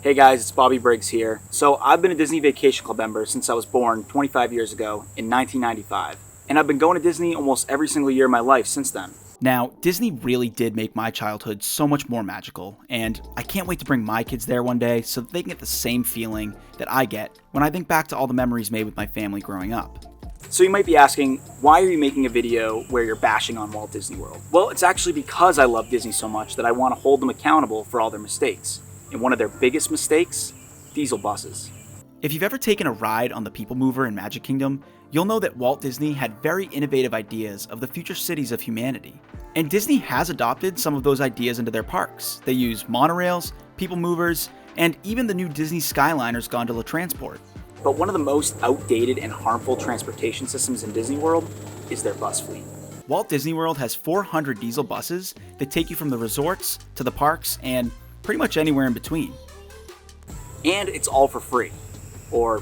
Hey guys, it's Bobby Briggs here. So I've been a Disney Vacation Club member since I was born 25 years ago in 1995. And I've been going to Disney almost every single year of my life since then. Now, Disney really did make my childhood so much more magical, and I can't wait to bring my kids there one day so that they can get the same feeling that I get when I think back to all the memories made with my family growing up. So you might be asking, why are you making a video where you're bashing on Walt Disney World? Well, it's actually because I love Disney so much that I want to hold them accountable for all their mistakes. And one of their biggest mistakes? Diesel buses. If you've ever taken a ride on the People Mover in Magic Kingdom, you'll know that Walt Disney had very innovative ideas of the future cities of humanity. And Disney has adopted some of those ideas into their parks. They use monorails, people movers, and even the new Disney Skyliner's gondola transport. But one of the most outdated and harmful transportation systems in Disney World is their bus fleet. Walt Disney World has 400 diesel buses that take you from the resorts to the parks and pretty much anywhere in between. And it's all for free. Or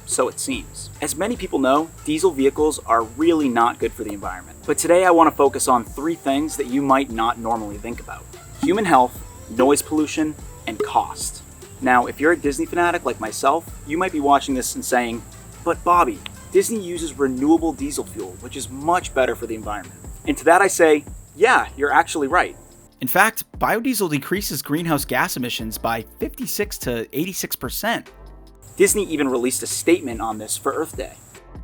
so it seems. As many people know, diesel vehicles are really not good for the environment. But today I want to focus on 3 things that you might not normally think about: human health, noise pollution, and cost. Now, if you're a Disney fanatic like myself, you might be watching this and saying, "But Bobby, Disney uses renewable diesel fuel, which is much better for the environment." And to that I say, yeah, you're actually right. In fact, biodiesel decreases greenhouse gas emissions by 56 to 86%. Disney even released a statement on this for Earth Day.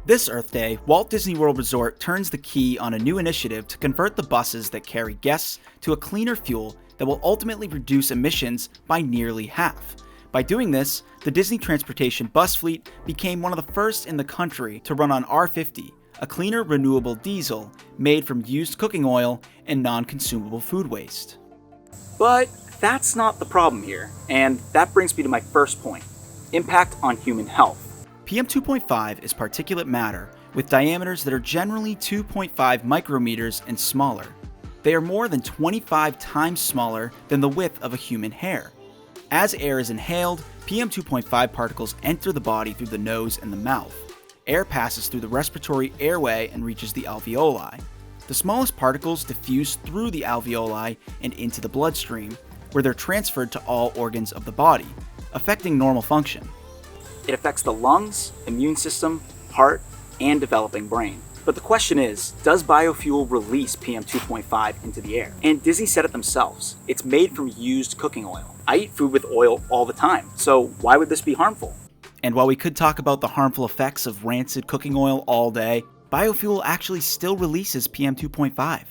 This Earth Day, Walt Disney World Resort turns the key on a new initiative to convert the buses that carry guests to a cleaner fuel that will ultimately reduce emissions by nearly half. By doing this, the Disney Transportation bus fleet became one of the first in the country to run on R50, a cleaner renewable diesel made from used cooking oil and non-consumable food waste. But that's not the problem here, and that brings me to my first point: impact on human health. PM 2.5 is particulate matter with diameters that are generally 2.5 micrometers and smaller. They are more than 25 times smaller than the width of a human hair. As air is inhaled, PM 2.5 particles enter the body through the nose and the mouth. Air passes through the respiratory airway and reaches the alveoli. The smallest particles diffuse through the alveoli and into the bloodstream, where they're transferred to all organs of the body, affecting normal function. It affects the lungs, immune system, heart, and developing brain. But the question is, does biofuel release PM 2.5 into the air? And Disney said it themselves. It's made from used cooking oil. I eat food with oil all the time, so why would this be harmful? And while we could talk about the harmful effects of rancid cooking oil all day, biofuel actually still releases PM 2.5.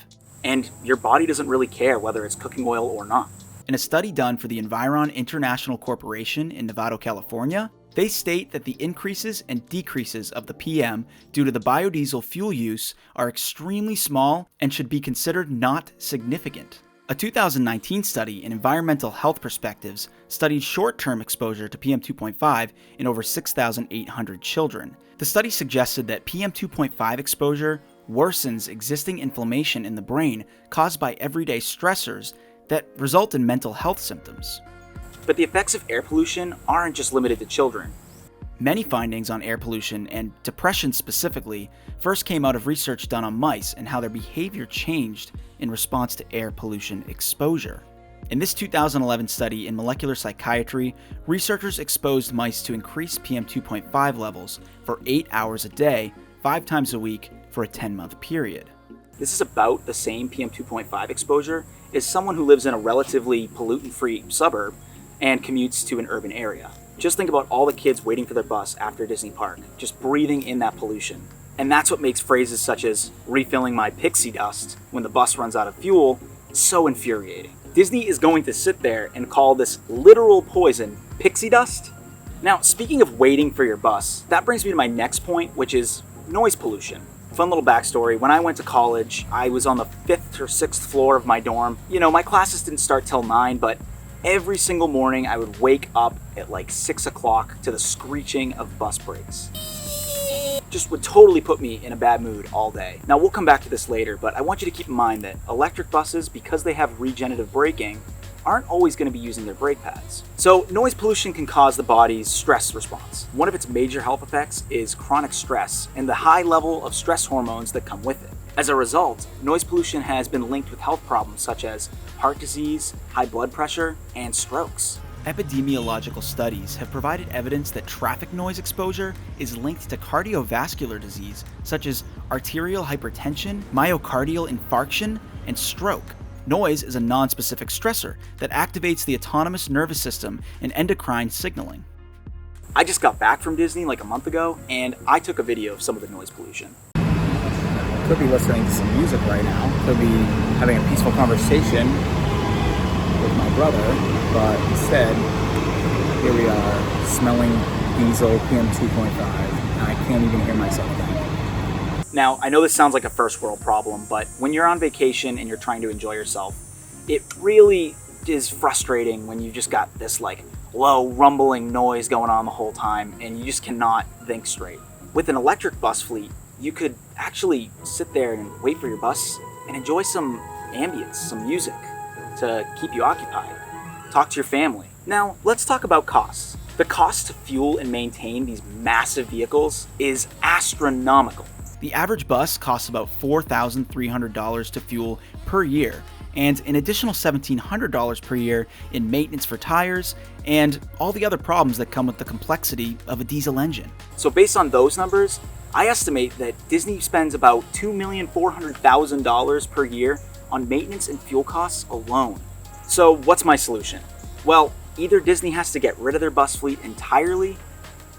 And your body doesn't really care whether it's cooking oil or not. In a study done for the Environ International Corporation in Novato, California, they state that the increases and decreases of the PM due to the biodiesel fuel use are extremely small and should be considered not significant. A 2019 study in Environmental Health Perspectives studied short-term exposure to PM 2.5 in over 6,800 children. The study suggested that PM 2.5 exposure worsens existing inflammation in the brain caused by everyday stressors that result in mental health symptoms. But the effects of air pollution aren't just limited to children. Many findings on air pollution, and depression specifically, first came out of research done on mice and how their behavior changed in response to air pollution exposure. In this 2011 study in molecular psychiatry, researchers exposed mice to increased PM 2.5 levels for 8 hours a day, 5 times a week, for a 10-month period. This is about the same PM 2.5 exposure as someone who lives in a relatively pollutant-free suburb and commutes to an urban area. Just think about all the kids waiting for their bus after Disney Park, just breathing in that pollution. And that's what makes phrases such as refilling my pixie dust when the bus runs out of fuel so infuriating. Disney is going to sit there and call this literal poison pixie dust? Now, speaking of waiting for your bus, that brings me to my next point, which is noise pollution. Fun little backstory, when I went to college, I was on the 5th or 6th floor of my dorm. You know, my classes didn't start till 9, but every single morning I would wake up at like 6 o'clock to the screeching of bus brakes. Just would totally put me in a bad mood all day. Now we'll come back to this later, but I want you to keep in mind that electric buses, because they have regenerative braking, aren't always going to be using their brake pads. So noise pollution can cause the body's stress response. One of its major health effects is chronic stress and the high level of stress hormones that come with it. As a result, noise pollution has been linked with health problems such as heart disease, high blood pressure, and strokes. Epidemiological studies have provided evidence that traffic noise exposure is linked to cardiovascular disease such as arterial hypertension, myocardial infarction, and stroke. Noise is a non-specific stressor that activates the autonomous nervous system and endocrine signaling. I just got back from Disney like a month ago, and I took a video of some of the noise pollution. Could be listening to some music right now, could be having a peaceful conversation with my brother, but instead, here we are, smelling diesel PM 2.5, and I can't even hear myself think. Now, I know this sounds like a first world problem, but when you're on vacation and you're trying to enjoy yourself, it really is frustrating when you just got this like low rumbling noise going on the whole time and you just cannot think straight. With an electric bus fleet, you could actually sit there and wait for your bus and enjoy some ambience, some music to keep you occupied. Talk to your family. Now, let's talk about costs. The cost to fuel and maintain these massive vehicles is astronomical. The average bus costs about $4,300 to fuel per year, and an additional $1,700 per year in maintenance for tires and all the other problems that come with the complexity of a diesel engine. So based on those numbers, I estimate that Disney spends about $2,400,000 per year on maintenance and fuel costs alone. So what's my solution? Well, either Disney has to get rid of their bus fleet entirely,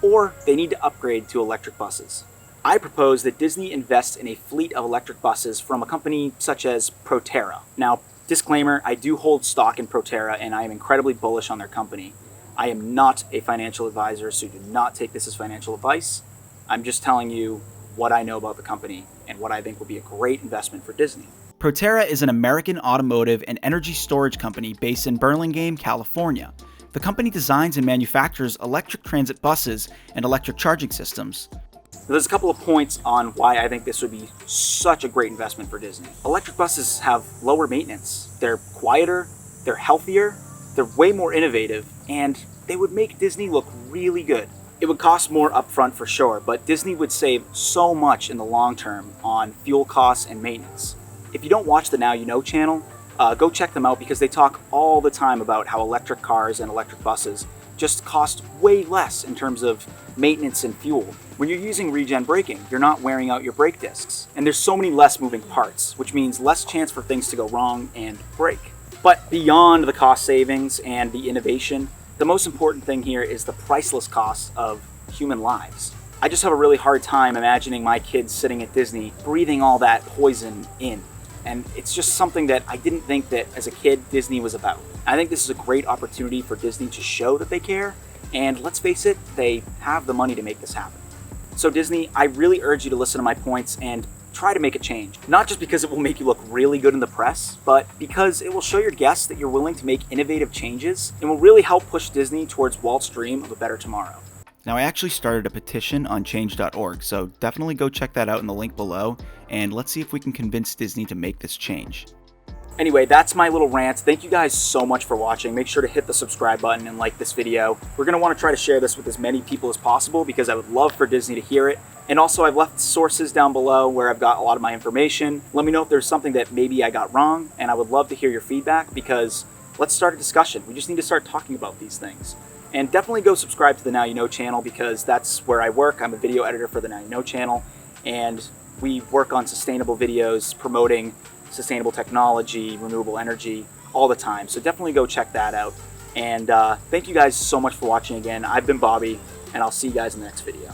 or they need to upgrade to electric buses. I propose that Disney invest in a fleet of electric buses from a company such as Proterra. Now, disclaimer, I do hold stock in Proterra and I am incredibly bullish on their company. I am not a financial advisor, so do not take this as financial advice. I'm just telling you what I know about the company and what I think would be a great investment for Disney. Proterra is an American automotive and energy storage company based in Burlingame, California. The company designs and manufactures electric transit buses and electric charging systems. There's a couple of points on why I think this would be such a great investment for Disney. Electric buses have lower maintenance. They're quieter, they're healthier, they're way more innovative, and they would make Disney look really good. It would cost more upfront for sure, but Disney would save so much in the long term on fuel costs and maintenance. If you don't watch the Now You Know channel, go check them out because they talk all the time about how electric cars and electric buses just cost way less in terms of maintenance and fuel. When you're using regen braking, you're not wearing out your brake discs, and there's so many less moving parts, which means less chance for things to go wrong and break. But beyond the cost savings and the innovation, the most important thing here is the priceless cost of human lives. I just have a really hard time imagining my kids sitting at Disney breathing all that poison in. And it's just something that I didn't think that as a kid Disney was about. I think this is a great opportunity for Disney to show that they care, and let's face it, they have the money to make this happen. So Disney, I really urge you to listen to my points and try to make a change. Not just because it will make you look really good in the press, but because it will show your guests that you're willing to make innovative changes and will really help push Disney towards Walt's dream of a better tomorrow. Now, I actually started a petition on change.org, so definitely go check that out in the link below, and let's see if we can convince Disney to make this change. Anyway, that's my little rant. Thank you guys so much for watching. Make sure to hit the subscribe button and like this video. We're going to want to try to share this with as many people as possible because I would love for Disney to hear it. And also, I've left sources down below where I've got a lot of my information. Let me know if there's something that maybe I got wrong, and I would love to hear your feedback because let's start a discussion. We just need to start talking about these things. And definitely go subscribe to the Now You Know channel because that's where I work. I'm a video editor for the Now You Know channel, and we work on sustainable videos promoting sustainable technology, renewable energy, all the time. So definitely go check that out. And thank you guys so much for watching again. I've been Bobby, and I'll see you guys in the next video.